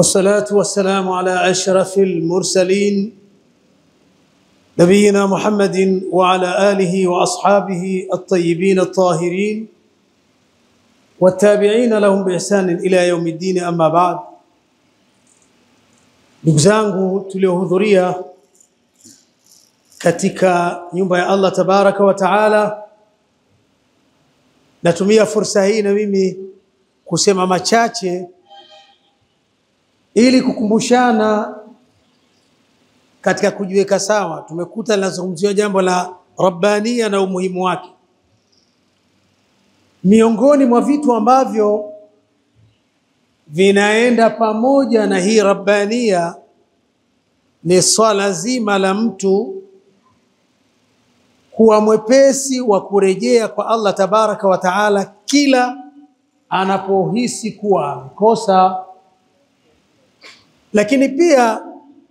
والصلاة والسلام على أشرف المرسلين نبينا محمد وعلى آله وأصحابه الطيبين الطاهرين والتابعين لهم بإحسان إلى يوم الدين. أما بعد، ndugu zangu tuliohudhuria katika nyumba ya Allah tabaraka wa taala, natumia fursa hii na mimi kusema machache ili kukumbushana katika kujiweka sawa. Tumekuta linazungumziwa jambo la rabbania na umuhimu wake. Miongoni mwa vitu ambavyo vinaenda pamoja na hii rabbania ni swala zima la mtu kuwa mwepesi wa kurejea kwa Allah tabaraka wa taala kila anapohisi kuwa amekosa. Lakini pia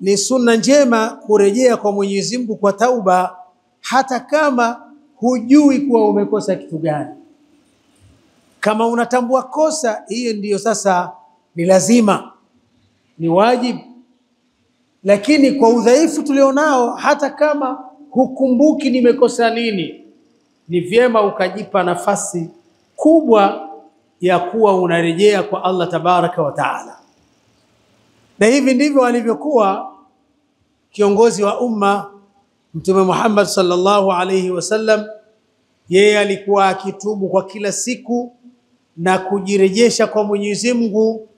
ni sunna njema kurejea kwa Mwenyezi Mungu kwa tauba hata kama hujui kuwa umekosa kitu gani. Kama unatambua kosa, hiyo ndiyo sasa ni lazima, ni wajibu. Lakini kwa udhaifu tulionao, hata kama hukumbuki nimekosa nini, ni vyema ukajipa nafasi kubwa ya kuwa unarejea kwa Allah tabaraka wa taala. Na hivi ndivyo alivyokuwa kiongozi wa umma Mtume Muhammad sallallahu alayhi wasallam. Yeye alikuwa akitubu kwa kila siku na kujirejesha kwa Mwenyezi Mungu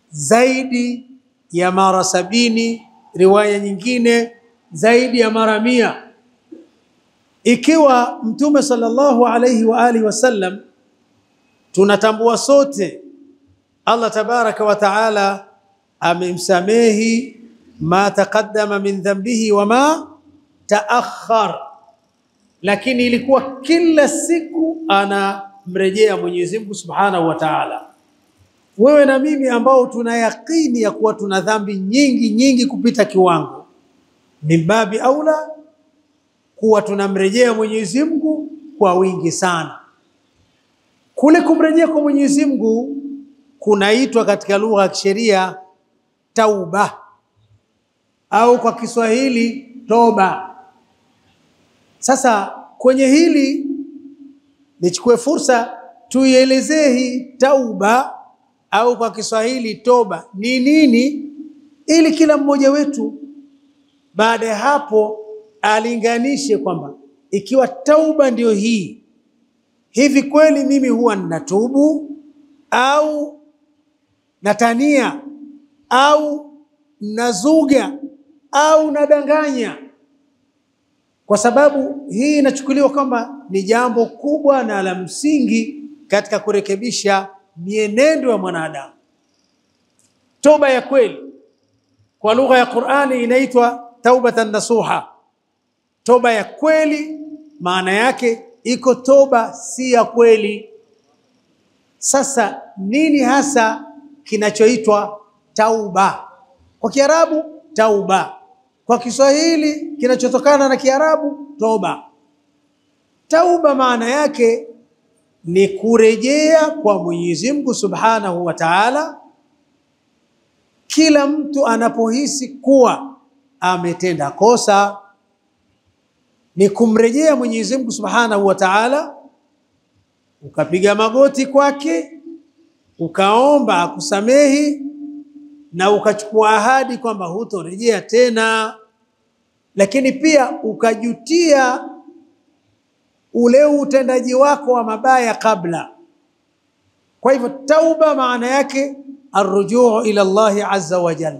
zaidi ya mara 70, riwaya nyingine zaidi ya mara 100. Ikiwa Mtume sallallahu alayhi wa alihi wasallam, tunatambua sote Allah tabaraka wa taala amemsamehi ma taqaddama min dhanbihi wa ma taakhar, lakini ilikuwa kila siku anamrejea Mwenyezi Mungu subhanahu wa taala. Wewe na mimi ambao tuna yakini ya kuwa tuna dhambi nyingi kupita kiwango, ni babi aula kuwa tunamrejea Mwenyezi Mungu kwa wingi sana. Kule kumrejea kwa Mwenyezi Mungu kunaitwa katika lugha ya kisheria tauba, au kwa Kiswahili toba. Sasa kwenye hili nichukue fursa tuielezee hii tauba au kwa Kiswahili toba ni nini, ili kila mmoja wetu baada ya hapo alinganishe kwamba ikiwa tauba ndio hii, hivi kweli mimi huwa ninatubu au natania au nazuga au nadanganya? Kwa sababu hii inachukuliwa kwamba ni jambo kubwa na la msingi katika kurekebisha mienendo ya mwanadamu. Toba ya kweli kwa lugha ya Qur'ani inaitwa taubatan nasuha. Toba ya kweli maana yake iko toba si ya kweli. Sasa nini hasa kinachoitwa tauba? Kwa Kiarabu tauba, kwa Kiswahili kinachotokana na Kiarabu toba. Tauba maana yake ni kurejea kwa Mwenyezi Mungu subhanahu wa taala kila mtu anapohisi kuwa ametenda kosa. Ni kumrejea Mwenyezi Mungu subhanahu wa taala, ukapiga magoti kwake, ukaomba akusamehi na ukachukua ahadi kwamba hutorejea tena, lakini pia ukajutia ule utendaji wako wa mabaya kabla. Kwa hivyo tauba maana yake arrujuu ila Allah azza wa jalla.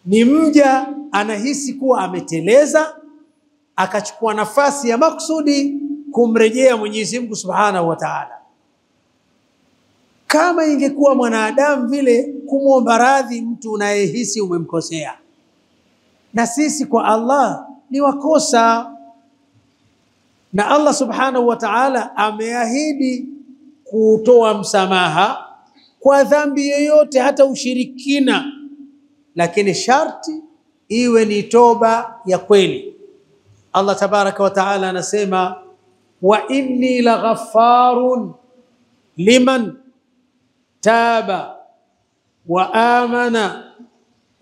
Ni mja anahisi kuwa ameteleza, akachukua nafasi ya maksudi kumrejea Mwenyezi Mungu subhanahu wa ta'ala. Kama ingekuwa mwanadamu vile kumwomba radhi mtu unayehisi umemkosea, na sisi kwa Allah ni wakosa, na Allah subhanahu wa ta'ala ameahidi kutoa msamaha kwa dhambi yoyote, hata ushirikina, lakini sharti iwe ni toba ya kweli. Allah tabaraka wa ta'ala anasema wa inni laghaffarun liman taba wa amana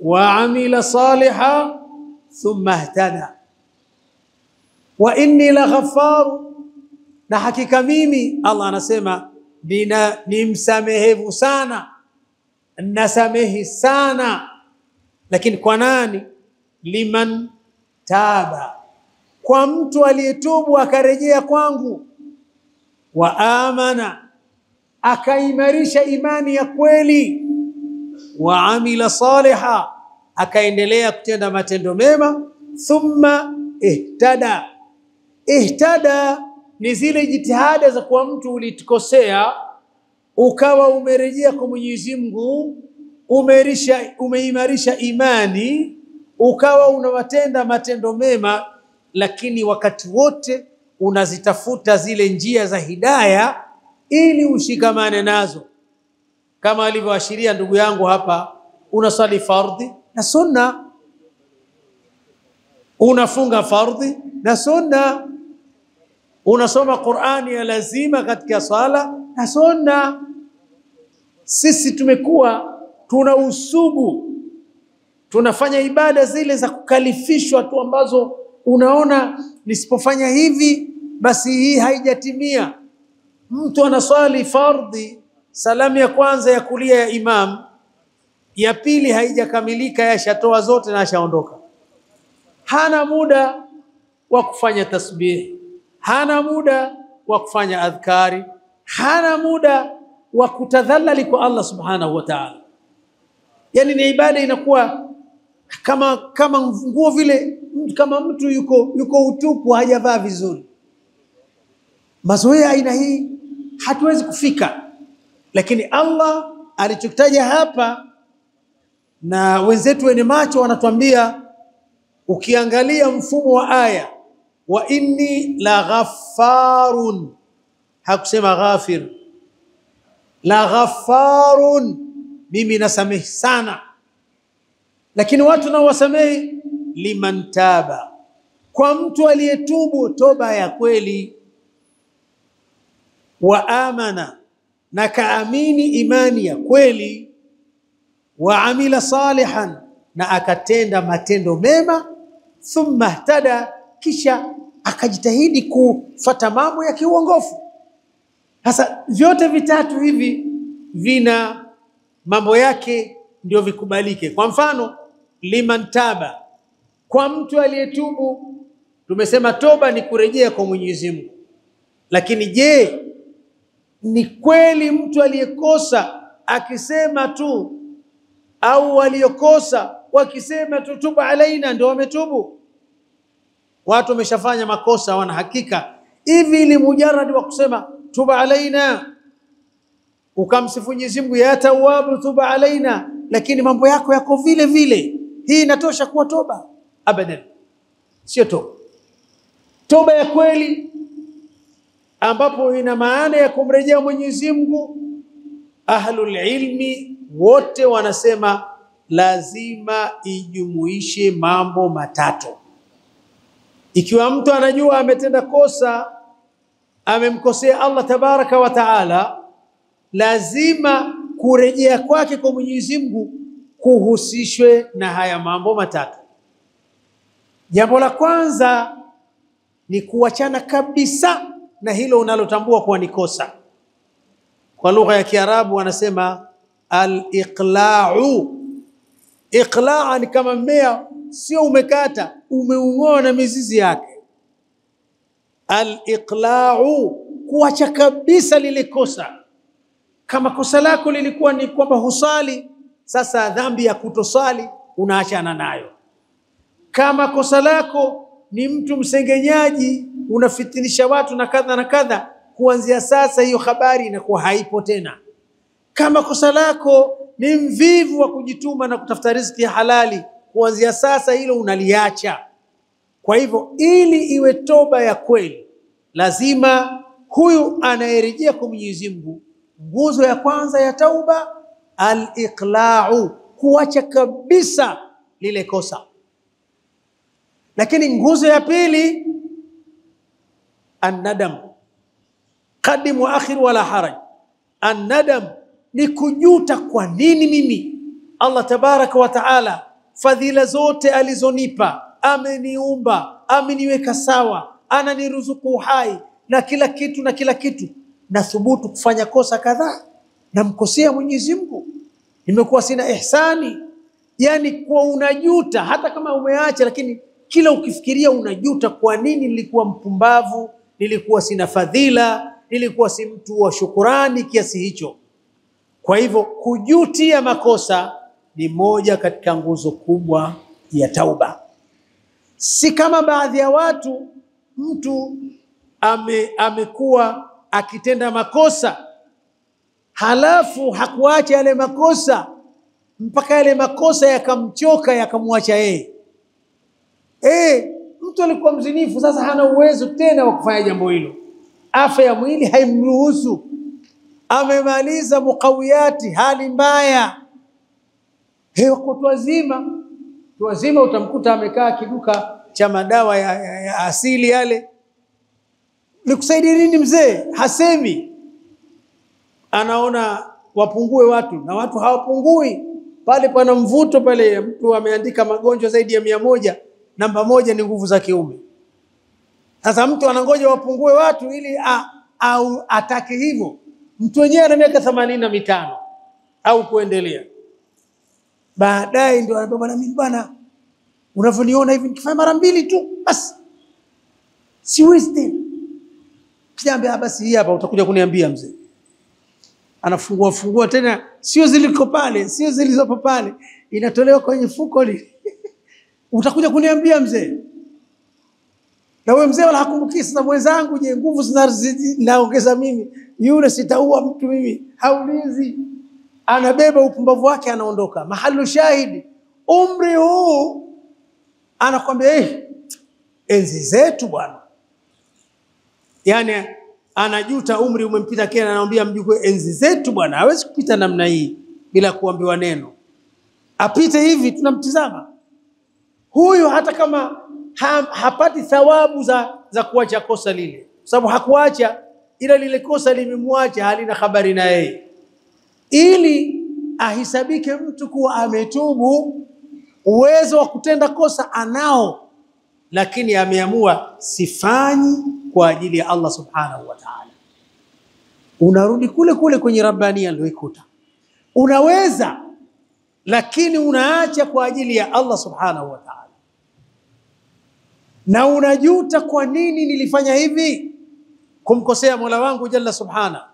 wa amila salihan thumma ihtada wa inni laghafar, na hakika mimi Allah anasema ni msamehevu sana, nasamehi sana. Lakini kwa nani? Liman taba, kwa mtu aliyetubu akarejea kwangu, wa amana, akaimarisha imani ya kweli, wa amila saliha, akaendelea kutenda matendo mema, thumma ihtada. Ihtada ni zile jitihada za kwa mtu ulitukosea ukawa umerejea kwa Mwenyezi Mungu, umeimarisha imani, ukawa unawatenda matendo mema, lakini wakati wote unazitafuta zile njia za hidayah ili ushikamane nazo. Kama alivyoashiria ndugu yangu hapa, unasali fardhi na sunna, unafunga fardhi na sunna, unasoma Qur'ani ya lazima katika sala na sunna. Sisi tumekuwa tuna usugu, tunafanya ibada zile za kukalifishwa tu, ambazo unaona nisipofanya hivi basi hii haijatimia. Mtu anaswali fardhi, salamu ya kwanza ya kulia ya imam, ya pili haijakamilika, yashatoa zote na ashaondoka. Hana muda wa kufanya tasbih, hana muda wa kufanya adhkari, hana muda wa kutadhallali kwa Allah subhanahu wa ta'ala. Yani ni ibada inakuwa kama nguo vile, kama mtu yuko utupu, hajavaa vizuri. Mazoea aina hii hatuwezi kufika. Lakini Allah alichokitaja hapa, na wenzetu wenye macho wanatuambia, ukiangalia mfumo wa aya, wa inni la ghaffarun, hakusema ghafir, la ghaffarun, mimi nasamehi sana. Lakini watu nao wasamehi liman taba, kwa mtu aliyetubu toba ya kweli, wa amana, na kaamini imani ya kweli, wa amila salihan, na akatenda matendo mema, thumma ihtada, kisha akajitahidi kufata mambo ya kiuongofu. Sasa vyote vitatu hivi vina mambo yake ndio vikubalike. Kwa mfano, liman taba, kwa mtu aliyetubu, tumesema toba ni kurejea kwa Mwenyezi Mungu. Lakini je, ni kweli mtu aliyekosa akisema tu, au waliokosa wakisema tu tuba alaina ndio wametubu? Watu wameshafanya makosa, wana hakika hivi, ili mujarrad wa kusema tuba alaina, ukamsifu Mwenyezi Mungu ya Tawwab tuba alaina, lakini mambo yako yako vile vile, hii inatosha kuwa toba? Abadan, sio toba. Toba ya kweli ambapo ina maana ya kumrejea Mwenyezi Mungu, ahlul ilmi wote wanasema lazima ijumuishe mambo matatu. Ikiwa mtu anajua ametenda kosa, amemkosea Allah tabaraka wa taala, lazima kurejea kwake kwa Mwenyezi Mungu kuhusishwe na haya mambo matatu. Jambo la kwanza ni kuachana kabisa na hilo unalotambua kuwa ni kosa. Kwa lugha ya Kiarabu wanasema al-iqla'u. Iqla'a ni kama mmea, sio umekata, umeung'oa na mizizi yake. Al-iqla'u, kuacha kabisa lile kosa. Kama kosa lako lilikuwa ni kwamba husali, sasa dhambi ya kutosali unaachana nayo. Kama kosa lako ni mtu msengenyaji, unafitinisha watu na kadha na kadha, kuanzia sasa hiyo habari inakuwa haipo tena. Kama kosa lako ni mvivu wa kujituma na kutafuta riziki ya halali, kuanzia sasa hilo unaliacha. Kwa hivyo ili iwe toba ya kweli, lazima huyu anayerejea kwa Mwenyezi Mungu, nguzo ya kwanza ya tauba al-iqla'u, kuacha kabisa lile kosa. Lakini nguzo ya pili an-nadam, qadim wa akhir wala haraj. An-nadam ni kujuta, kwa nini mimi Allah tabaraka wa taala fadhila zote alizonipa, ameniumba, ameniweka sawa, ananiruzuku uhai na kila kitu, na thubutu kufanya kosa kadhaa, namkosea Mwenyezi Mungu, nimekuwa sina ihsani, yani kwa unajuta hata kama umeacha, lakini kila ukifikiria unajuta, kwa nini nilikuwa mpumbavu, nilikuwa sina fadhila, nilikuwa si mtu wa shukurani kiasi hicho. Kwa hivyo kujutia makosa ni moja katika nguzo kubwa ya tauba. Si kama baadhi ya watu, mtu amekuwa akitenda makosa halafu hakuacha yale makosa mpaka yale makosa yakamchoka, yakamwacha yeye. Mtu alikuwa mzinifu, sasa hana uwezo tena wa kufanya jambo hilo, afya ya mwili haimruhusu, amemaliza mukawiyati, hali mbaya. Watu wazima utamkuta amekaa kiduka cha madawa ya asili yale. Nikusaidia nini mzee? Hasemi. Anaona wapungue watu, na watu hawapungui. Pale pana mvuto pale, mtu ameandika magonjwa zaidi ya 100, namba 1 ni nguvu za kiume. Sasa mtu anangoja wapungue watu ili au atake hivyo. Mtu wenyewe ana miaka 85 au kuendelea. Baadaye ndio anambia, bwana mimi bwana, unavyoniona hivi nikifanya mara 2 tu basi siwezi tena. Kiambia basi hii hapa utakuja kuniambia mzee. Anafungua tena, sio ziliko pale, sio zilizopo pale, inatolewa kwenye fuko utakuja kuniambia mzee. Na wewe mzee wala hakumbuki, sasa mwenzangu, je, nguvu zinazidi naongeza mimi, yule sitaua mtu mimi, haulizi. Anabeba upumbavu wake, anaondoka. Mahalu shahidi, umri huu anakwambia enzi zetu bwana. Yani anajuta umri umempita, kena anamwambia mjukuu, enzi zetu bwana. Hawezi kupita namna hii bila kuambiwa neno. Apite hivi tunamtizama. Huyu hata kama hapati thawabu za kuacha kosa lile, sababu hakuacha, ila lile kosa limemwacha, halina habari na yeye. Ili ahisabike mtu kuwa ametubu, uwezo wa kutenda kosa anao, lakini ameamua sifanyi kwa ajili ya Allah subhanahu wa ta'ala. Unarudi kule kwenye rabbania aliyoikuta. Unaweza, lakini unaacha kwa ajili ya Allah subhanahu wa ta'ala, na unajuta, kwa nini nilifanya hivi? Kumkosea Mola wangu jalla subhana.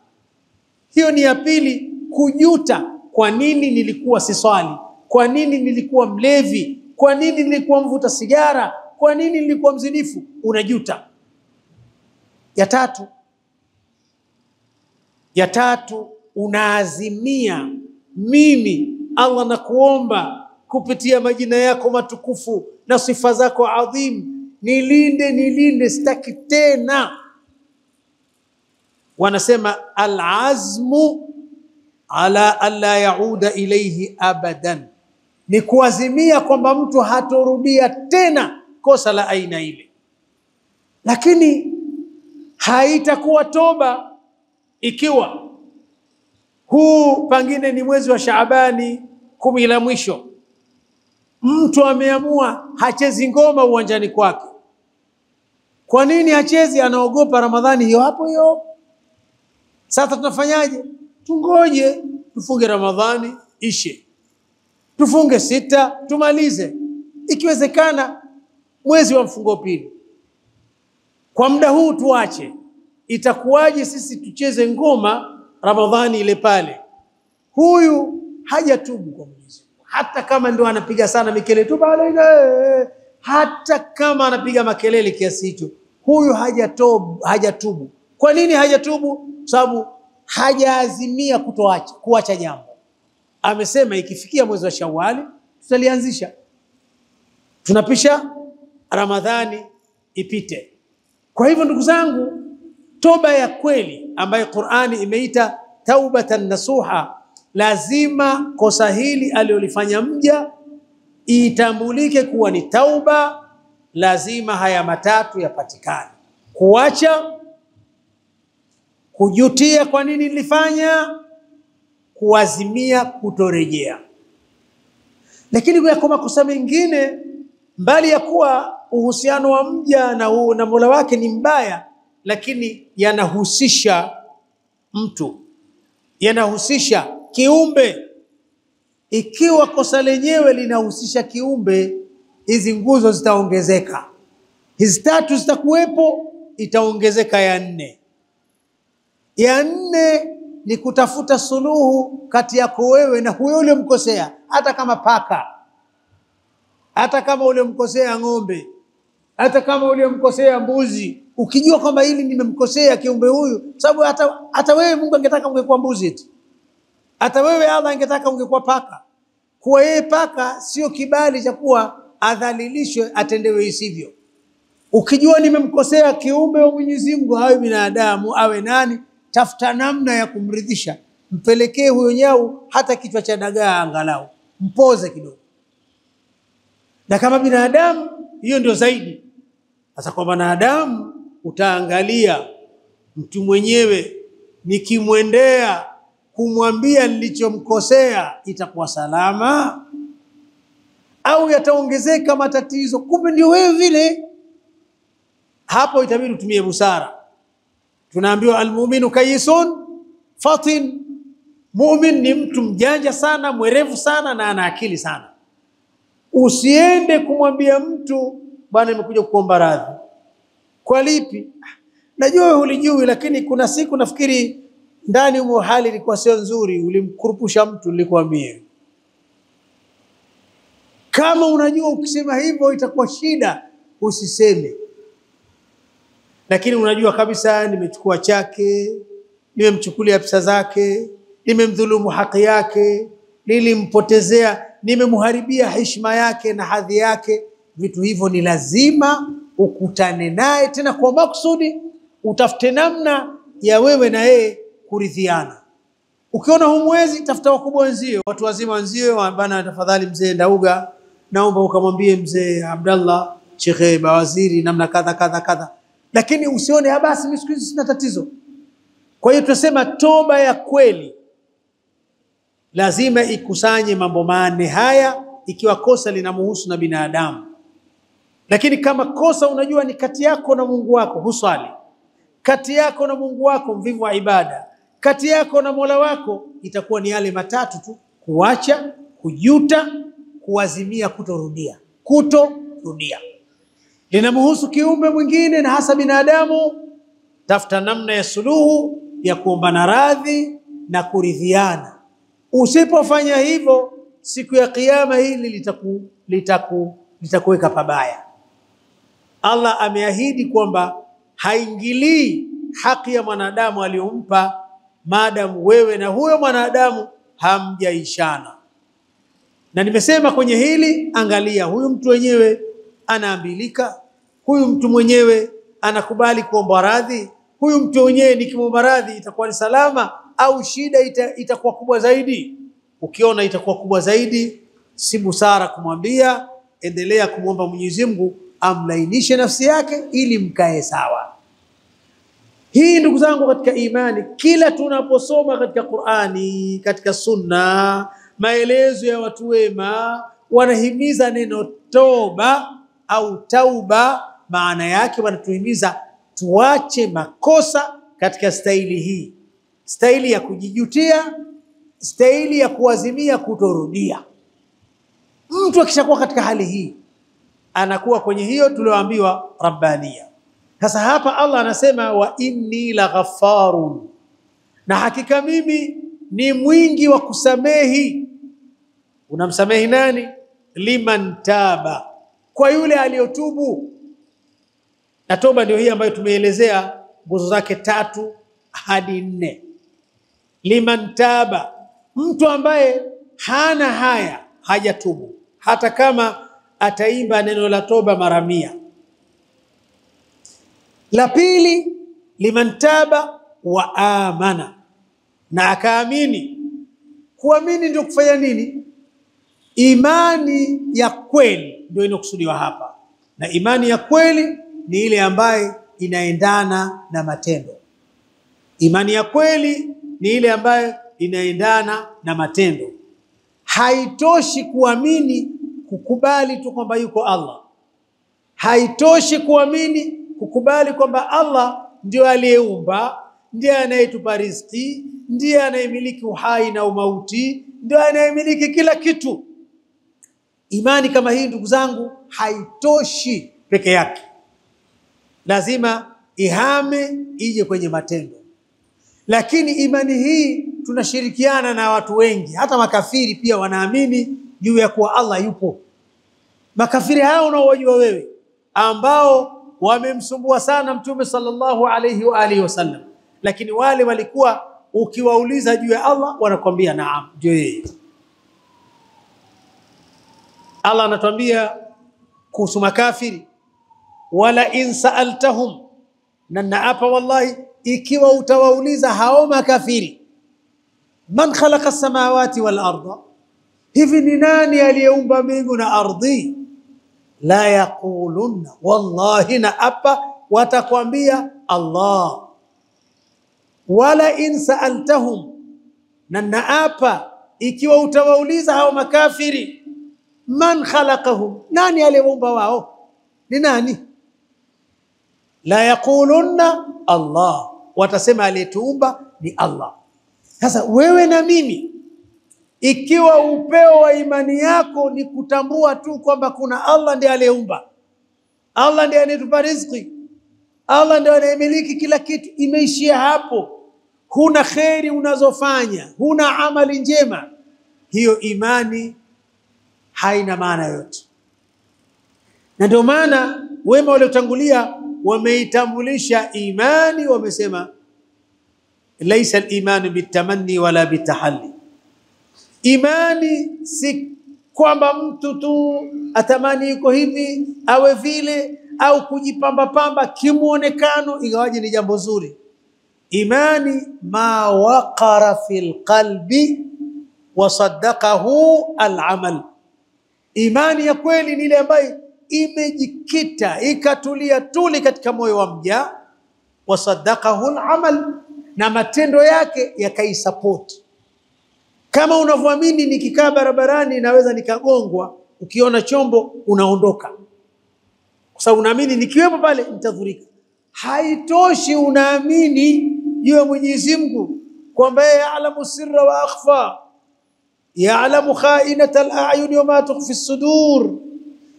Hiyo ni ya pili, kujuta, kwa nini nilikuwa siswali, kwa nini nilikuwa mlevi, kwa nini nilikuwa mvuta sigara, kwa nini nilikuwa mzinifu, unajuta. Ya tatu unaazimia, mimi Allah nakuomba kupitia majina yako matukufu na sifa zako adhim, nilinde, sitaki tena. Wanasema al-azmu ala alla yauda ilayhi abadan, ni kuazimia kwamba mtu hatorudia tena kosa la aina ile. Lakini haitakuwa toba ikiwa huu pengine ni mwezi wa Shaabani 10 la mwisho, mtu ameamua hachezi ngoma uwanjani kwake. Kwa nini hachezi? Anaogopa Ramadhani hiyo hapo hiyo. Sasa tunafanyaje? Tungoje tufunge Ramadhani ishe, tufunge 6 tumalize, ikiwezekana mwezi wa mfungo pili. Kwa muda huu tuache. Itakuwaje sisi tucheze ngoma Ramadhani ile pale? Huyu hajatubu kwa Mwenyezi Mungu. Hata kama ndio anapiga sana mikelele tu pale, hata kama anapiga makelele kiasi hicho, huyu hajatubu. Kwa nini hajatubu? Sababu hajaazimia kuacha jambo. Amesema ikifikia mwezi wa Shawwali tutalianzisha, tunapisha Ramadhani ipite. Kwa hivyo ndugu zangu, toba ya kweli ambayo Qur'ani imeita taubatan nasuha, lazima kosa hili alilofanya mja itambulike kuwa ni tauba. Lazima haya matatu yapatikane: kuacha, kujutia kwa nini nilifanya, kuazimia kutorejea. Lakini kwa makosa mengine, mbali ya kuwa uhusiano wa mja na Mola wake ni mbaya, lakini yanahusisha mtu, yanahusisha kiumbe. Ikiwa kosa lenyewe linahusisha kiumbe, hizi nguzo zitaongezeka. Hizi 3 zitakuwepo, itaongezeka ya 4. Ya 4 ni kutafuta suluhu kati yako wewe na huyo uliyemkosea, hata kama paka, hata kama uliyemkosea ng'ombe, hata kama uliyemkosea mbuzi. Ukijua kwamba hili nimemkosea kiumbe huyu, sababu hata wewe Mungu angetaka ungekuwa mbuzi eti. Hata wewe Allah angetaka ungekuwa paka. Kuwa yeye paka sio kibali cha kuwa adhalilishwe, atendewe isivyo. Ukijua nimemkosea kiumbe wa Mwenyezi Mungu, awe binadamu awe nani, tafuta namna ya kumridhisha. Mpelekee huyo nyau hata kichwa cha dagaa, angalau mpoze kidogo. Na kama binadamu, hiyo ndio zaidi. Sasa kwa binadamu utaangalia mtu mwenyewe, nikimwendea kumwambia nilichomkosea itakuwa salama au yataongezeka matatizo? Kumbe ndio wewe vile. Hapo itabidi utumie busara. Tunaambiwa almu'minu kayisun fatin. Mu'min ni mtu mjanja sana, mwerevu sana na ana akili sana. Usiende kumwambia mtu, bwana nimekuja kukuomba radhi. Kwa lipi? Najua wewe hulijui, lakini kuna siku nafikiri ndani umo hali ilikuwa sio nzuri, ulimkurupusha mtu nilikwambia. Kama unajua ukisema hivyo itakuwa shida, usiseme. Lakini unajua kabisa nimechukua chake, nimemchukulia pesa zake, nimemdhulumu haki yake, nilimpotezea, nimemharibia heshima yake na hadhi yake. Vitu hivyo ni lazima ukutane naye tena kwa makusudi, utafute namna ya wewe na yeye kuridhiana. Ukiona humwezi, tafuta wakubwa wenzio, watu wazima wenzio, bana tafadhali mzee Ndauga, naomba ukamwambie mzee Abdallah, Sheikh Bawaziri namna kadha kadha kadha. Lakini usione basi mimi siku hizi sina tatizo. Kwa hiyo tunasema toba ya kweli lazima ikusanye mambo manne haya, ikiwa kosa linamhusu na binadamu. Lakini kama kosa unajua ni kati yako na Mungu wako, huswali, kati yako na Mungu wako mvivu wa ibada, kati yako na Mola wako, itakuwa ni yale matatu tu: kuacha, kujuta, kuazimia kutorudia. Linamhusu kiumbe mwingine na hasa binadamu, tafuta namna ya suluhu ya kuombana radhi na kuridhiana. Usipofanya hivyo, siku ya kiyama hili litakuweka pabaya. Allah ameahidi kwamba haingilii haki ya mwanadamu aliyompa, maadamu wewe na huyo mwanadamu hamjaishana. Na nimesema kwenye hili, angalia huyu mtu mwenyewe anaambilika, huyu mtu mwenyewe anakubali kuomba radhi, huyu mtu mwenyewe nikimwomba radhi itakuwa ni salama au shida itakuwa kubwa zaidi. Ukiona itakuwa kubwa zaidi, si busara kumwambia, endelea kumwomba Mwenyezi Mungu amlainishe nafsi yake ili mkae sawa. Hii ndugu zangu katika imani, kila tunaposoma katika Qur'ani, katika Sunna, maelezo ya watu wema, wanahimiza neno toba au tauba. Maana yake wanatuhimiza tuache makosa katika staili hii, staili ya kujijutia, staili ya kuazimia kutorudia. Mtu akishakuwa katika hali hii, anakuwa kwenye hiyo tulioambiwa rabbania. Sasa hapa Allah anasema wa inni la ghaffarun, na hakika mimi ni mwingi wa kusamehi. Unamsamehi nani? Liman taba, kwa yule aliyotubu. Na toba ndio hii ambayo tumeelezea nguzo zake 3 hadi 4. Liman taba, mtu ambaye hana haya, hajatubu, hata kama ataimba neno la toba mara 100. La pili, liman taba wa amana, na akaamini. Kuamini ndio kufanya nini? Imani ya kweli ndio inokusudiwa hapa. Na imani ya kweli ni ile ambaye inaendana na matendo. Imani ya kweli ni ile ambayo inaendana na matendo. haitoshi kuamini kukubali tu kwamba yuko Allah. Haitoshi kuamini kukubali kwamba Allah ndio aliyeumba, ndiye anayetupa riziki, ndiye anayemiliki uhai na umauti, ndio anayemiliki kila kitu. Imani kama hii ndugu zangu haitoshi peke yake. Lazima ihame ije kwenye matendo. Lakini imani hii tunashirikiana na watu wengi, hata makafiri pia wanaamini juu ya kuwa Allah yupo. Makafiri hao unaowajua wewe ambao wamemsumbua sana Mtume sallallahu alayhi wa alihi wasallam, lakini wale walikuwa ukiwauliza juu ya Allah wanakwambia naam, ndio yeye. Allah anatuambia kuhusu makafiri, wala in sa'altahum, na naapa wallahi ikiwa utawauliza hao makafiri, man khalaqa as-samawati wal arda, hivi ni nani aliyeumba mbingu na ardhi? La yaqulunna, wallahi naapa watakwambia Allah. Wala in sa'altahum, na naapa ikiwa utawauliza hao makafiri, man khalaqahum, nani aliyeumba wao? Ni nani? La yaqulunna Allah, watasema aliyetuumba ni Allah. Sasa wewe na mimi, ikiwa upeo wa imani yako ni kutambua tu kwamba kuna Allah ndiye aliyeumba, Allah ndiye anayetupa riziki, Allah ndiye anayemiliki kila kitu, imeishia hapo, huna kheri unazofanya, huna amali njema, hiyo imani haina maana yote. Na ndio maana wema waliotangulia wameitambulisha imani, wamesema laisa al-imanu bitamanni wala bitahalli. Imani si kwamba mtu tu atamani yuko hivi awe vile, au kujipamba pamba kimuonekano, ingawaje ni jambo zuri. Imani ma waqara fil qalbi wa saddaqahu al-amal. Imani ya kweli ni ile ambayo imejikita ikatulia tuli katika moyo wa mja, wasaddaqahu al-amal, na matendo yake yakaisupport. Kama unavyoamini nikikaa barabarani naweza nikagongwa, ukiona chombo unaondoka, kwa sababu unaamini nikiwepo pale nitadhurika. Haitoshi unaamini juu ya Mwenyezi Mungu kwamba yeye ya'lamu sirra wa akhfa, ya'lamu kha'inata al-a'yun wa ma tukhfi as-sudur,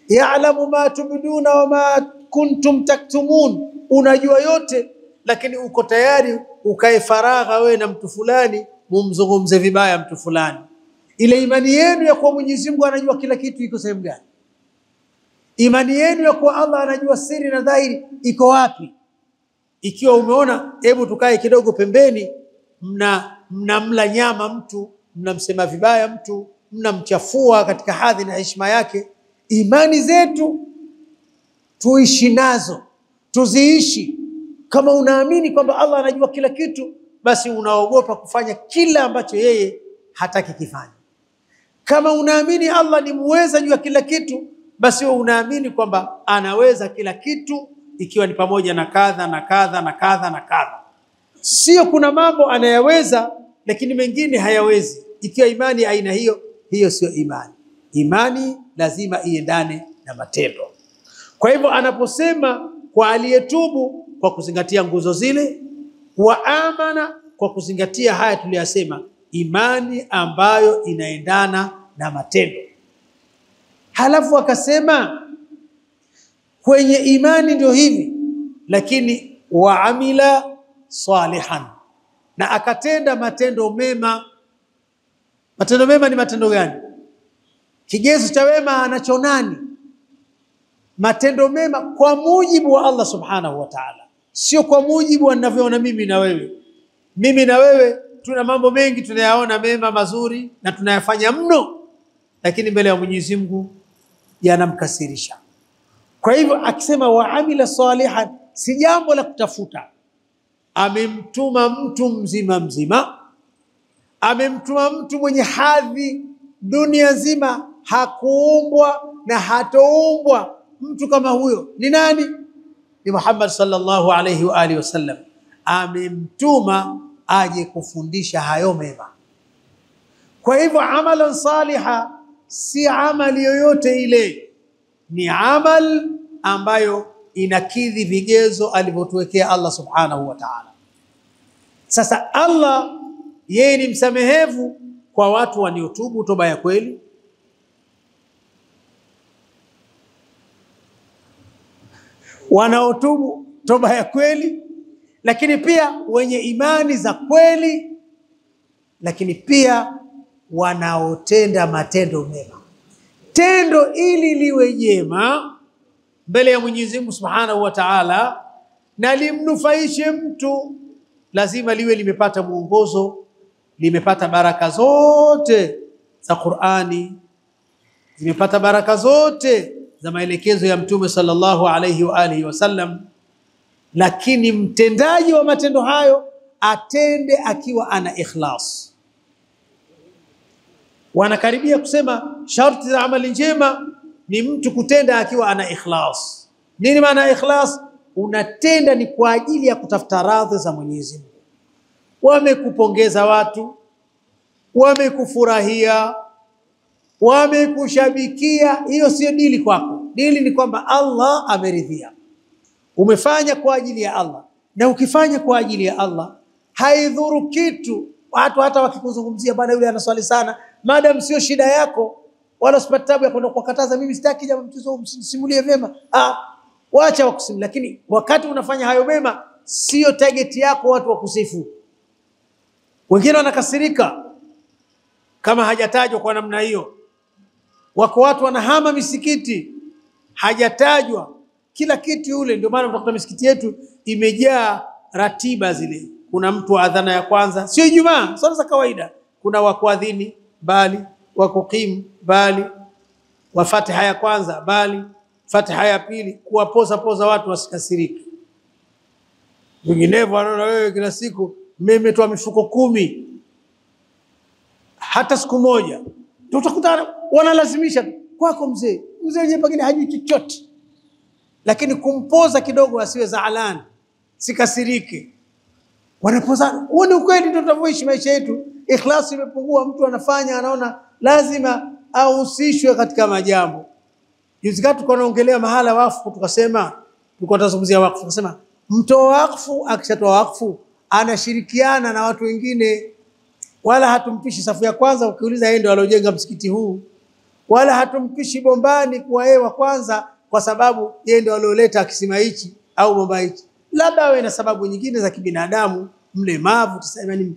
ya'lamu ma tubduna wa ma kuntum taktumun. Unajua yote, lakini uko tayari ukae faragha wewe na mtu fulani mumzungumze vibaya mtu fulani. Ile imani yenu ya kuwa Mwenyezi Mungu anajua kila kitu iko sehemu gani? Imani yenu ya kuwa Allah anajua siri na dhahiri iko wapi? Ikiwa umeona hebu tukae kidogo pembeni, mnamla nyama mtu, mnamsema vibaya mtu, mnamchafua katika hadhi na heshima yake, imani zetu tuishi nazo, tuziishi. Kama unaamini kwamba Allah anajua kila kitu, basi unaogopa kufanya kila ambacho yeye hataki kifanya. Kama unaamini Allah ni muweza juu ya kila kitu, basi wewe unaamini kwamba anaweza kila kitu, ikiwa ni pamoja na kadha na kadha na kadha na kadha. Sio kuna mambo anayaweza lakini mengine hayawezi. Ikiwa imani aina hiyo, hiyo sio imani. Imani lazima iendane na matendo. Kwa hivyo anaposema kwa aliyetubu kwa kuzingatia nguzo zile, wa amana kwa kuzingatia haya tuliyosema, imani ambayo inaendana na matendo. Halafu akasema kwenye imani ndio hivi, lakini wa amila salihan, na akatenda matendo mema. Matendo mema ni matendo gani? Kigezo cha wema anacho nani? Matendo mema kwa mujibu wa Allah subhanahu wa ta'ala, sio kwa mujibu wa ninavyoona mimi na wewe. Mimi na wewe tuna mambo mengi tunayaona mema mazuri na tunayafanya mno, lakini mbele ya Mwenyezi Mungu yanamkasirisha. Kwa hivyo akisema wa amila salihan, si jambo la kutafuta. Amemtuma mtu mzima mzima, amemtuma mtu mwenye hadhi dunia nzima, hakuumbwa na hatoumbwa mtu kama huyo. Ni nani? Ni Muhammad sallallahu alayhi wa alihi wasallam. Amemtuma aje kufundisha hayo mema. Kwa hivyo amalan saliha si amali yoyote ile, ni amal ambayo inakidhi vigezo alivyotuwekea Allah subhanahu wa ta'ala. Sasa Allah yeye ni msamehevu kwa watu waliotubu toba ya kweli, wanaotubu toba ya kweli, lakini pia wenye imani za kweli, lakini pia wanaotenda matendo mema. Tendo ili liwe jema mbele ya Mwenyezi Mungu Subhanahu wa Ta'ala na limnufaishe mtu, lazima liwe limepata mwongozo, limepata baraka zote za Qur'ani, limepata baraka zote za maelekezo ya Mtume sallallahu alayhi wa alihi wasallam. Lakini mtendaji wa matendo hayo atende akiwa ana ikhlas. Wanakaribia kusema sharti za amali njema ni mtu kutenda akiwa ana ikhlas. Nini maana ikhlas? Unatenda ni kwa ajili ya kutafuta radhi za Mwenyezi Mungu. Wamekupongeza watu, wamekufurahia, wamekushabikia, hiyo sio dili kwako. Dili ni kwamba Allah ameridhia. Umefanya kwa ajili ya Allah, na ukifanya kwa ajili ya Allah haidhuru kitu. Watu hata wakikuzungumzia bwana yule anaswali sana, madam sio shida yako, wala usipate tabu ya kwenda kukataza mimi sitaki jamaa mchezo msimulie vyema. Waacha wakusimu, lakini wakati unafanya hayo mema sio target yako watu wakusifu. Wengine wanakasirika kama hajatajwa kwa namna hiyo. Wako watu wanahama misikiti hajatajwa kila kitu yule. Ndio maana utakuta misikiti yetu imejaa ratiba zile. Kuna mtu wa adhana ya kwanza, sio Ijumaa, swala za kawaida. Kuna wa kuadhini bali, wa kukimu bali, wa Fatiha ya kwanza bali, Fatiha ya pili, kuwapoza poza watu wasikasiriki. Vinginevyo wanaona wewe kila siku mmetoa mifuko 10 hata siku moja. Utakuta wanalazimisha kwako mzee. Mzee yeye pengine hajui chochote, lakini kumpoza kidogo asiwe zaalani, sikasirike. Wanapoza, uone ukweli ndio tutavyoishi maisha yetu. Ikhlas imepungua, mtu anafanya anaona lazima ahusishwe katika majambo. Juzi kati tunaongelea mahala wakfu, tukasema tulikuwa tunazungumzia wakfu, tukasema mtoa wakfu akishatoa wakfu anashirikiana na watu wengine, wala hatumpishi safu ya kwanza ukiuliza yeye ndio aliojenga msikiti huu, wala hatumpishi bombani kwa yeye wa kwanza kwa sababu yeye ndio alioleta kisima hichi au bomba hichi. Labda awe na sababu nyingine za kibinadamu, mlemavu, tuseme ni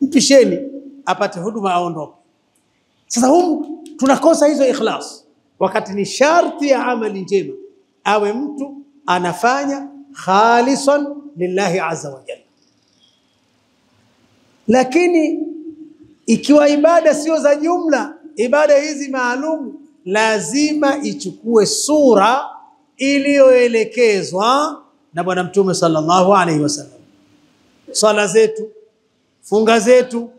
mpisheni apate huduma aondoke. Sasa tunakosa hizo ikhlas, wakati ni sharti ya amali njema awe mtu anafanya khalisan lillahi azza wa jalla. Lakini ikiwa ibada sio za jumla, ibada hizi maalum lazima ichukue sura iliyoelekezwa na Bwana Mtume sallallahu alaihi wasallam. Swala zetu, funga zetu,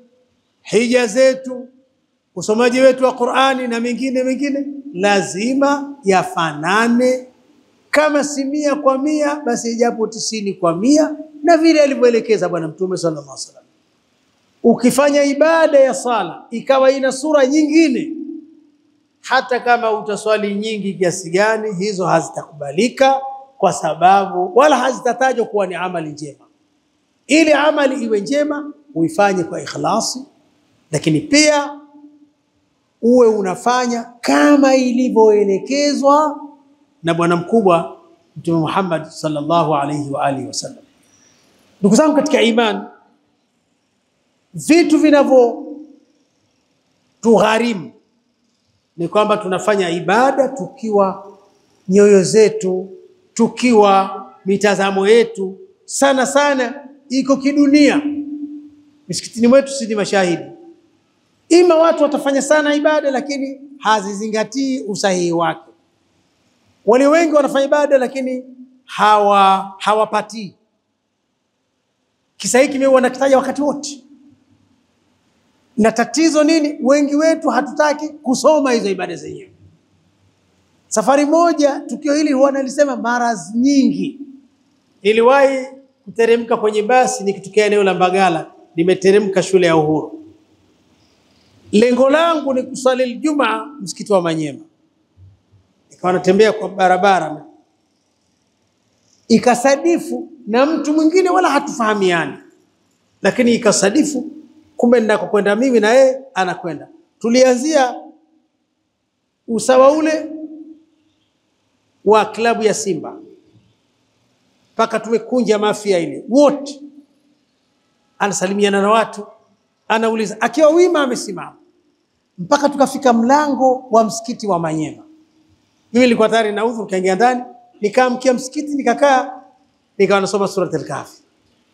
hija zetu, usomaji wetu wa Qur'ani na mengine lazima yafanane, kama si 100 kwa 100 basi ijapo 90 kwa 100 na vile alivyoelekeza Bwana Mtume sallallahu alaihi wasallam. Ukifanya ibada ya sala ikawa ina sura nyingine, hata kama utaswali nyingi kiasi gani, hizo hazitakubalika, kwa sababu wala hazitatajwa kuwa ni amali njema. Ili amali iwe njema uifanye kwa ikhlasi, lakini pia uwe unafanya kama ilivyoelekezwa na bwana mkubwa Mtume Muhammad sallallahu alayhi wa alihi wasallam. Ndugu zangu katika imani, vitu vinavyo tugharimu ni kwamba tunafanya ibada tukiwa nyoyo zetu, tukiwa mitazamo yetu sana iko kidunia. Misikitini mwetu sisi mashahidi, ima watu watafanya sana ibada lakini hazizingatii usahihi wake. Wale wengi wanafanya ibada lakini hawapatii. Kisa hiki mimi wanakitaja wakati wote. Na tatizo nini? Wengi wetu hatutaki kusoma hizo ibada zenyewe. Safari moja tukio hili huwa nalisema mara nyingi. Niliwahi kuteremka kwenye basi nikitokea eneo la Mbagala, nimeteremka shule ya Uhuru. lengo langu ni kusali Ijumaa msikiti wa Manyema. Nikawa natembea kwa barabara, ikasadifu na mtu mwingine wala hatufahamiani, lakini ikasadifu kumbe ninako kwenda mimi na yeye anakwenda. Tulianzia usawa ule wa klabu ya Simba mpaka tumekunja mafia ile, wote anasalimiana na watu, anauliza akiwa wima amesimama, mpaka tukafika mlango wa msikiti wa Manyema. Mimi nilikuwa tayari na udhu, nikaingia ndani, nikaamkia msikiti, nikakaa, nikawa nasoma sura Al-Kahfi.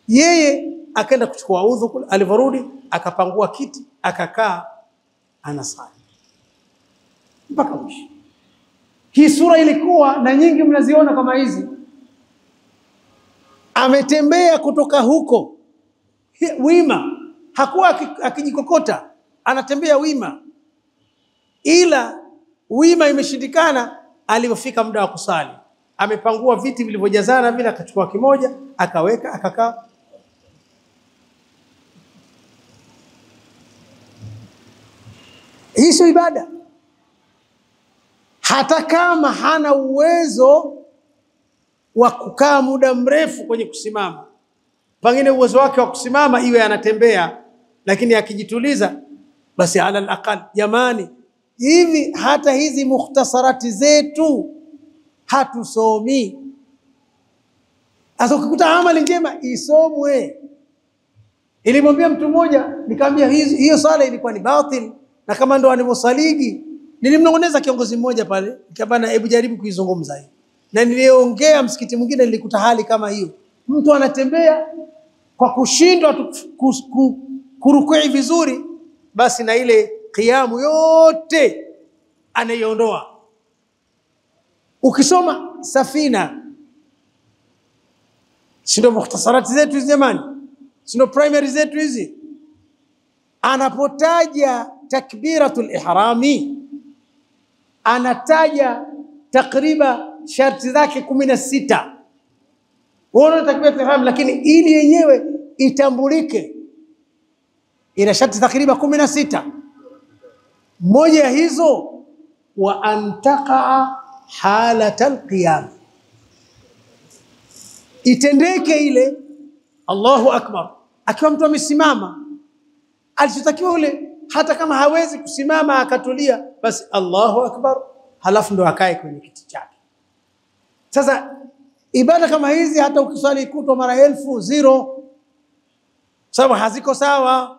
Yeye akaenda kuchukua udhu kule, alivorudi akapangua kiti, akakaa anasali mpaka mwisho. Hii sura ilikuwa na nyingi mnaziona kama hizi. Ametembea kutoka huko wima, hakuwa akijikokota, anatembea wima, ila wima imeshindikana. Alipofika muda wa kusali, amepangua viti vilivyojazana vile, akachukua kimoja akaweka, akakaa. Hii sio ibada. Hata kama hana uwezo wa kukaa muda mrefu kwenye kusimama, pengine uwezo wake wa kusimama iwe anatembea, lakini akijituliza basi ala al-aqal. Jamani, hivi hata hizi mukhtasarati zetu hatusomi. Sasa ukikuta amali njema isomwe. Ilimwambia mtu mmoja, nikamwambia hiyo sala ilikuwa ni batil, na kama ndo anivyosaligi. Nilimnongoneza kiongozi mmoja pale, nikamwambia hebu jaribu kuizungumza hii. Na niliongea msikiti mwingine, nilikuta hali kama hiyo. Mtu anatembea kwa kushindwa kurukui vizuri, basi na ile kiamu yote anaiondoa. Ukisoma Safina, sindo mukhtasarati zetu hizi jamani, sindo primary zetu hizi, anapotaja takbiratul ihrami anataja takriban sharti zake 16. Unaona takbiratul ihram, lakini ili yenyewe itambulike ina sharti takriban 16. Moja ya hizo wa antaqa halatal qiyam, itendeke ile Allahu akbar akiwa mtu amesimama. Alichotakiwa ule, hata kama hawezi kusimama akatulia, basi Allahu akbar, halafu ndo akae kwenye kiti chake. Sasa ibada kama hizi hata ukiswali kutwa mara 1000 zero, sababu haziko sawa.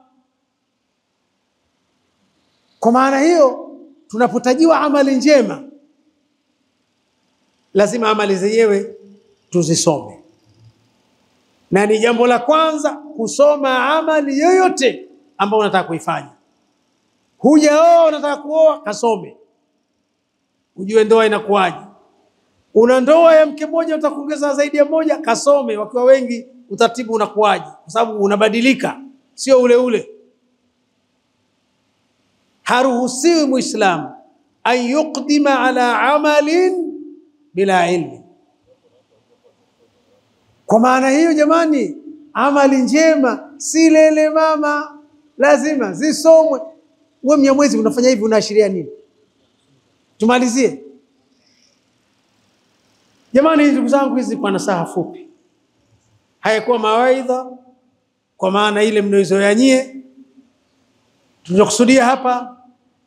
Kwa maana hiyo, tunapotajiwa amali njema, lazima amali zenyewe tuzisome. Na ni jambo la kwanza kusoma amali yoyote ambayo unataka kuifanya. Hujaoa, unataka kuoa, kasome. Ujue ndoa inakuwaje. Una ndoa ya mke mmoja, unataka kuongeza zaidi ya moja, kasome. Wakiwa wengi utaratibu unakuwaje, kwa sababu unabadilika, sio ule ule. Haruhusiwi Muislamu an yuqdima ala amalin bila ilmi. Kwa maana hiyo jamani, amali njema si lele mama, lazima zisomwe. Wewe Mnyamwezi unafanya hivi, unaashiria nini? Tumalizie jamani, ndugu zangu, hizi kwa nasaha fupi, hayakuwa mawaidha kwa maana ile mnayozoea nyie. Tunakusudia hapa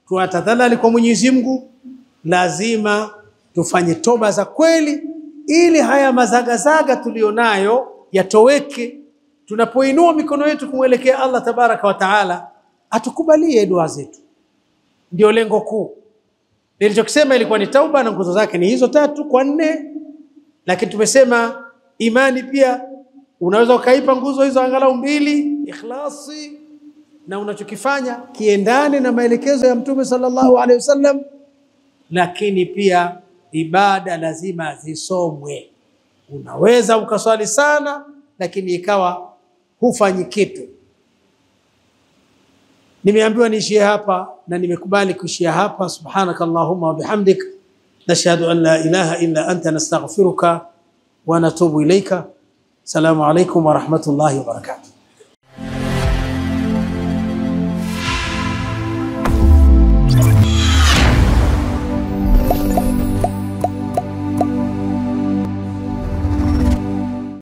tuatadhalali kwa Mwenyezi Mungu, lazima tufanye toba za kweli, ili haya mazagazaga tulionayo yatoweke. Tunapoinua mikono yetu kumwelekea Allah tabaraka wa taala, atukubalie dua zetu. Ndio lengo kuu. Nilichokisema ilikuwa ni tauba, na nguzo zake ni hizo 3 kwa 4. Lakini tumesema imani pia unaweza ukaipa nguzo hizo angalau 2, ikhlasi, na unachokifanya kiendane na maelekezo ya Mtume sallallahu alaihi wasallam. Lakini pia ibada lazima zisomwe. Unaweza ukaswali sana, lakini ikawa hufanyi kitu. Nimeambiwa niishie hapa na nimekubali kuishia hapa. Subhanakallahumma wa bihamdik, nashhadu an la ilaha illa anta, nastaghfiruka wa natubu ilaika. Assalamu alaikum wa rahmatullahi wa barakatuh.